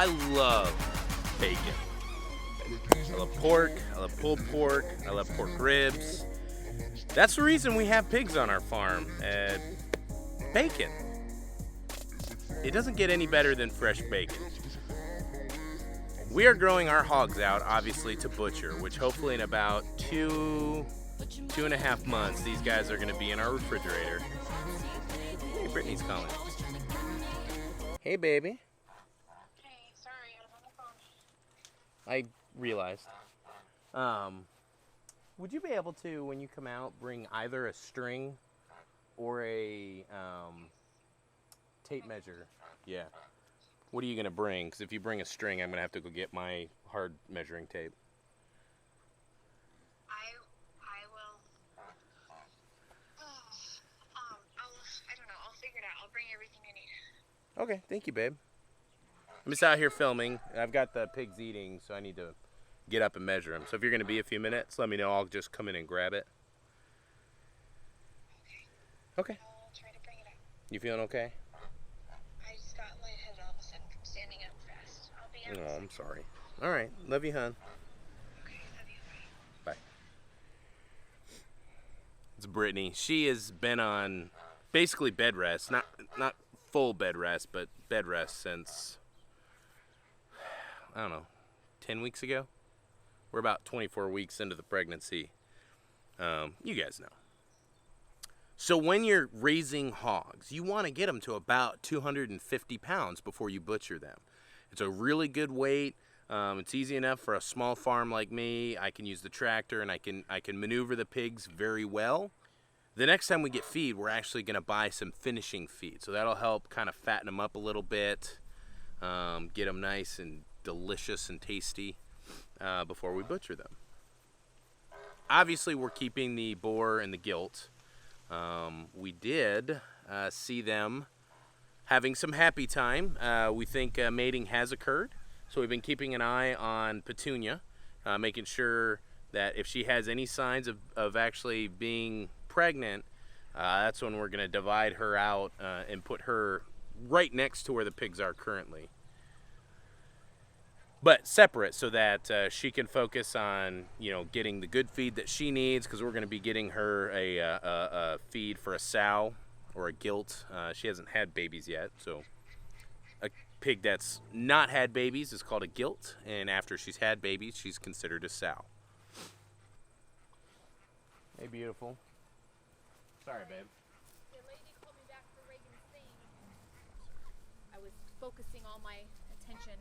I love bacon. I love pork, I love pulled pork, I love pork ribs. That's the reason we have pigs on our farm. Bacon. It doesn't get any better than fresh bacon. We are growing our hogs out, obviously, to butcher, which hopefully in about 2.5 months, these guys are going to be in our refrigerator. Hey, Brittany's calling. Hey, baby. Hey, sorry, I was on the phone. I realized. Would you be able to, when you come out, bring either a string or a tape measure? Yeah. What are you going to bring? Because if you bring a string, I'm going to have to go get my hard measuring tape. I will. I don't know. I'll figure it out. I'll bring everything I need. Okay, thank you, babe. I'm just out here filming. I've got the pigs eating, so I need to get up and measure them. So if you're going to be a few minutes, let me know. I'll just come in and grab it. Okay. I'll try to bring it up. You feeling okay? I just got lightheaded all of a sudden from standing up fast. I'll be out. Oh, I'm sorry. All right. Love you, hon. Okay, love you. Bye. It's Brittany. She has been on basically bed rest. Not full bed rest, but bed rest since, I don't know, 10 weeks ago? We're about 24 weeks into the pregnancy. You guys know. So when you're raising hogs, you want to get them to about 250 pounds before you butcher them. It's a really good weight. It's easy enough for a small farm like me. I can use the tractor and I can maneuver the pigs very well. The next time we get feed, we're actually going to buy some finishing feed. So that'll help kind of fatten them up a little bit, get them nice and delicious and tasty before we butcher them. Obviously, we're keeping the boar and the gilt. We did see them having some happy time. We think mating has occurred. So we've been keeping an eye on Petunia, making sure that if she has any signs of actually being pregnant, that's when we're going to divide her out and put her right next to where the pigs are currently. But separate so that she can focus on, getting the good feed that she needs, because we're going to be getting her a feed for a sow or a gilt. She hasn't had babies yet, so a pig that's not had babies is called a gilt, and after she's had babies, she's considered a sow. Hey, beautiful. Sorry, babe. The lady called me back for Reagan's thing. I was focusing all my attention.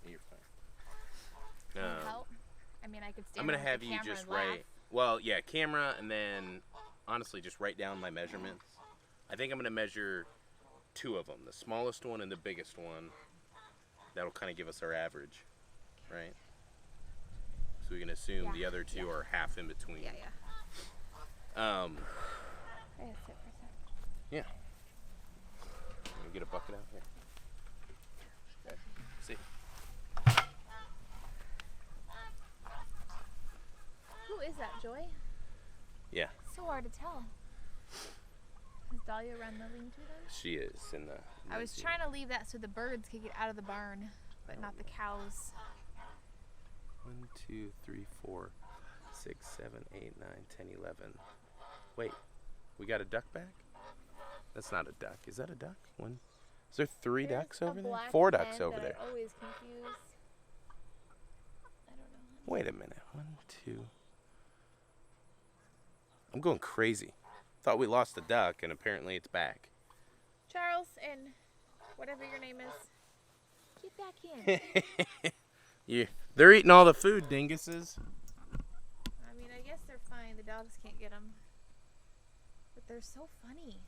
You're fine. Can you help? I mean, I could stand I'm gonna with the have you camera just and laugh. write. Well, yeah, camera, and then honestly, just write down my measurements. I think I'm gonna measure two of them, the smallest one and the biggest one. That'll kind of give us our average, right? So we can assume the other two are half in between. Yeah. Um. I gotta sit for a second. Yeah. Let me get a bucket out here. Okay. See. Who is that, Joy? Yeah. So hard to tell. Has Dahlia run the lean-to then? She is in the. I was trying to leave that so the birds could get out of the barn, but not the cows. 1, 2, 3, 4, 6, 7, 8, 9, 10, 11. Wait, we got a duck back? That's not a duck. Is that a duck? One. Is there 3 ducks over there? 4 ducks over there. I always confuse. I don't know. Wait a minute. 1, 2. I'm going crazy. Thought we lost a duck, and apparently it's back. Charles and whatever your name is, get back in. They're eating all the food, dinguses. I mean, I guess they're fine. The dogs can't get them. But they're so funny.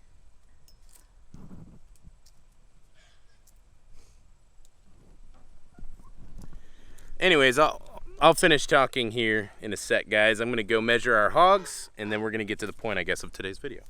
Anyways, I'll finish talking here in a sec, guys. I'm going to go measure our hogs, and then we're going to get to the point, I guess, of today's video.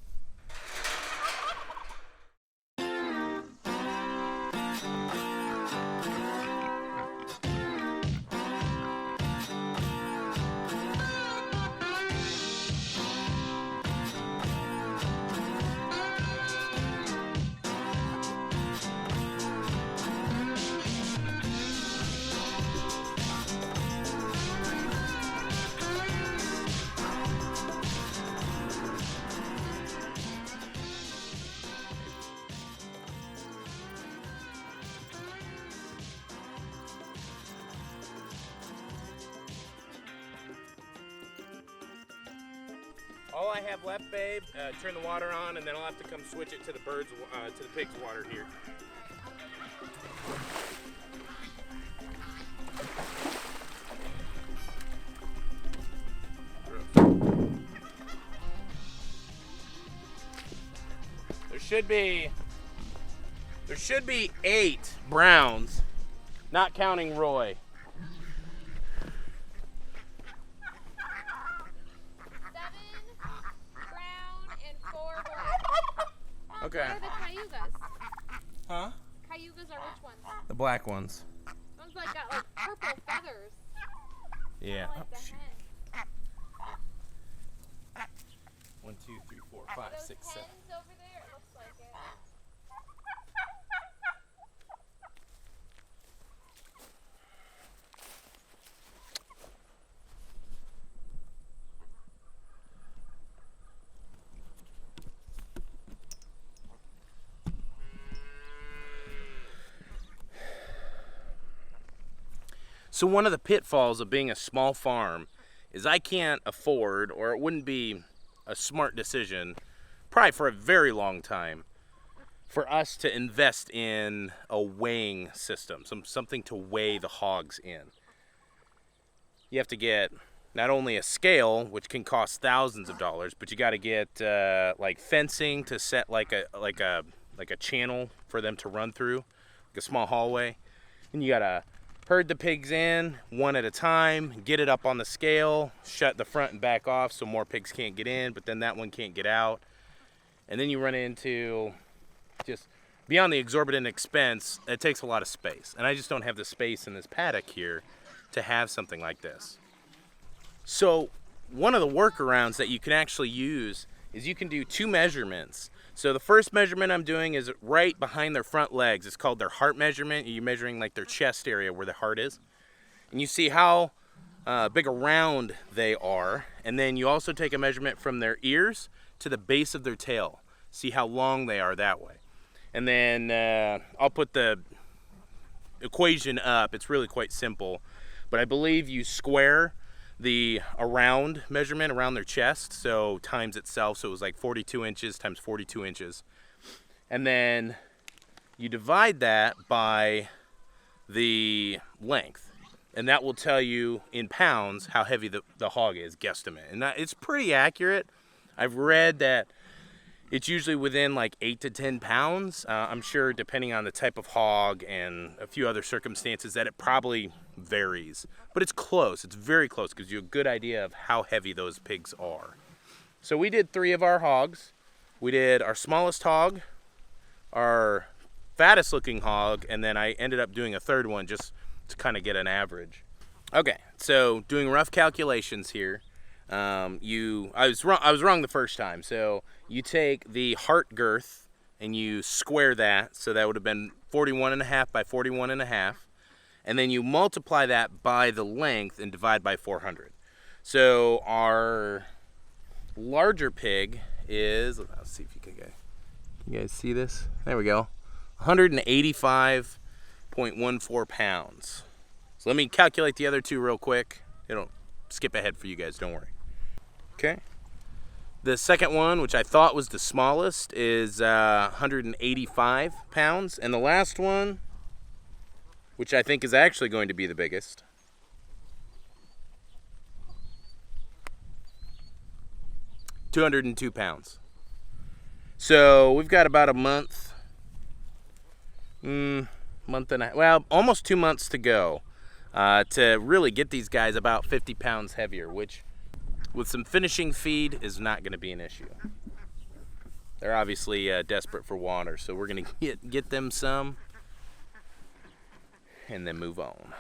All I have left, babe, turn the water on, and then I'll have to come switch it to the birds, to the pigs' water here. There should be 8 browns, not counting Roy. 7 brown and 4 black. Okay. What are the cayugas? Huh? Cayugas are which ones? The black ones. Ones that got like purple feathers. Yeah. Like the hen. 1, 2, 3, 4, Are 5, those 6, 7. hens over there? It looks like it. So one of the pitfalls of being a small farm is I can't afford, or it wouldn't be a smart decision, probably for a very long time, for us to invest in a weighing system, something to weigh the hogs in. You have to get not only a scale, which can cost thousands of dollars, but you got to get like fencing to set like a channel for them to run through, like a small hallway, and you got to herd the pigs in one at a time, get it up on the scale, shut the front and back off so more pigs can't get in, but then that one can't get out. And then you run into, just beyond the exorbitant expense, it takes a lot of space. And I just don't have the space in this paddock here to have something like this. So one of the workarounds that you can actually use is you can do 2 measurements. So the first measurement I'm doing is right behind their front legs. It's called their heart measurement. You're measuring like their chest area where the heart is. And you see how big around they are. And then you also take a measurement from their ears to the base of their tail. See how long they are that way. And then I'll put the equation up. It's really quite simple. But I believe you square the around measurement around their chest, so times itself, so it was like 42 inches times 42 inches. And then you divide that by the length, and that will tell you in pounds how heavy the hog is, guesstimate. And it's pretty accurate. I've read that it's usually within like 8 to 10 pounds. I'm sure depending on the type of hog and a few other circumstances that it probably varies. But it's close. It's very close. It gives you a good idea of how heavy those pigs are. So we did 3 of our hogs. We did our smallest hog, our fattest looking hog, and then I ended up doing a 3rd one just to kind of get an average. Okay, so doing rough calculations here. I was wrong the first time. So you take the heart girth and you square that, so that would have been 41.5 by 41.5, and then you multiply that by the length and divide by 400. So our larger pig is, let's see if you guys see this. There we go, 185.14 pounds. So let me calculate the other 2 real quick. It'll skip ahead for you guys, don't worry. Okay. The second one, which I thought was the smallest, is 185 pounds. And the last one, which I think is actually going to be the biggest, 202 pounds. So we've got about a month and a half, well, almost 2 months to go to really get these guys about 50 pounds heavier, which with some finishing feed is not going to be an issue. They're obviously desperate for water, so we're going to get them some and then move on.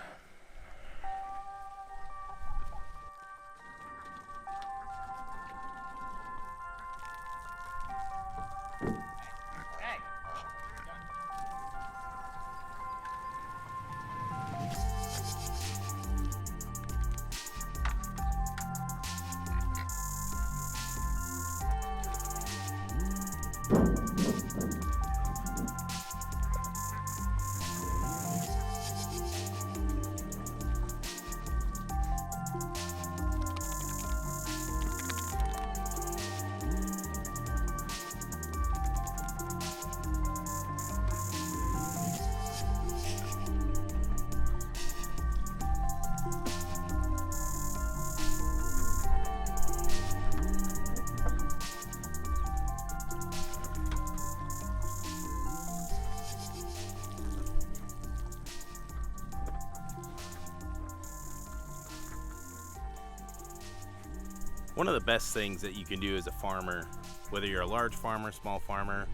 One of the best things that you can do as a farmer, whether you're a large farmer, small farmer,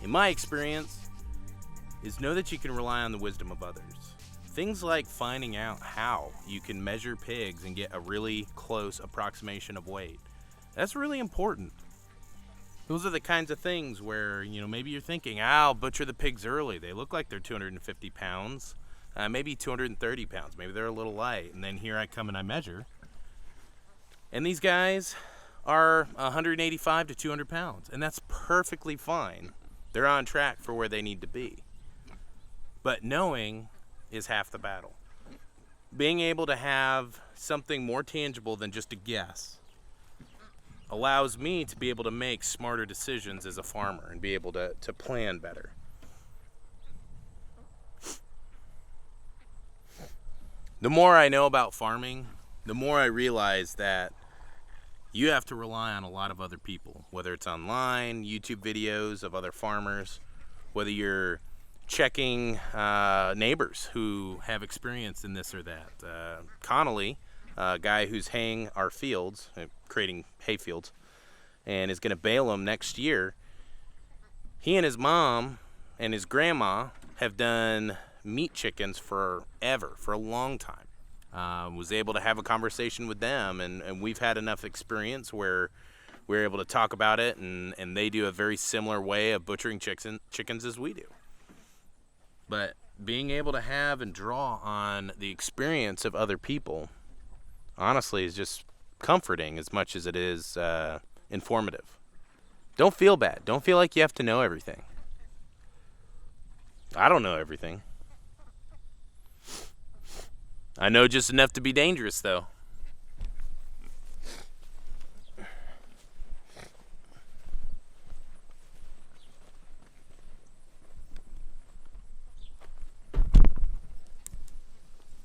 in my experience, is know that you can rely on the wisdom of others. Things like finding out how you can measure pigs and get a really close approximation of weight. That's really important. Those are the kinds of things where, maybe you're thinking, I'll butcher the pigs early. They look like they're 250 pounds, maybe 230 pounds. Maybe they're a little light. And then here I come and I measure. And these guys are 185 to 200 pounds. And that's perfectly fine. They're on track for where they need to be. But knowing is half the battle. Being able to have something more tangible than just a guess allows me to be able to make smarter decisions as a farmer and be able to plan better. The more I know about farming, the more I realize that you have to rely on a lot of other people, whether it's online, YouTube videos of other farmers, whether you're checking neighbors who have experience in this or that. Connolly, a guy who's haying our fields, creating hay fields, and is going to bale them next year, he and his mom and his grandma have done meat chickens forever, for a long time. Was able to have a conversation with them, and we've had enough experience where we're able to talk about it, and they do a very similar way of butchering chickens as we do. But being able to have and draw on the experience of other people, honestly, is just comforting as much as it is informative. Don't feel bad. Don't feel like you have to know everything. I don't know everything. I know just enough to be dangerous, though.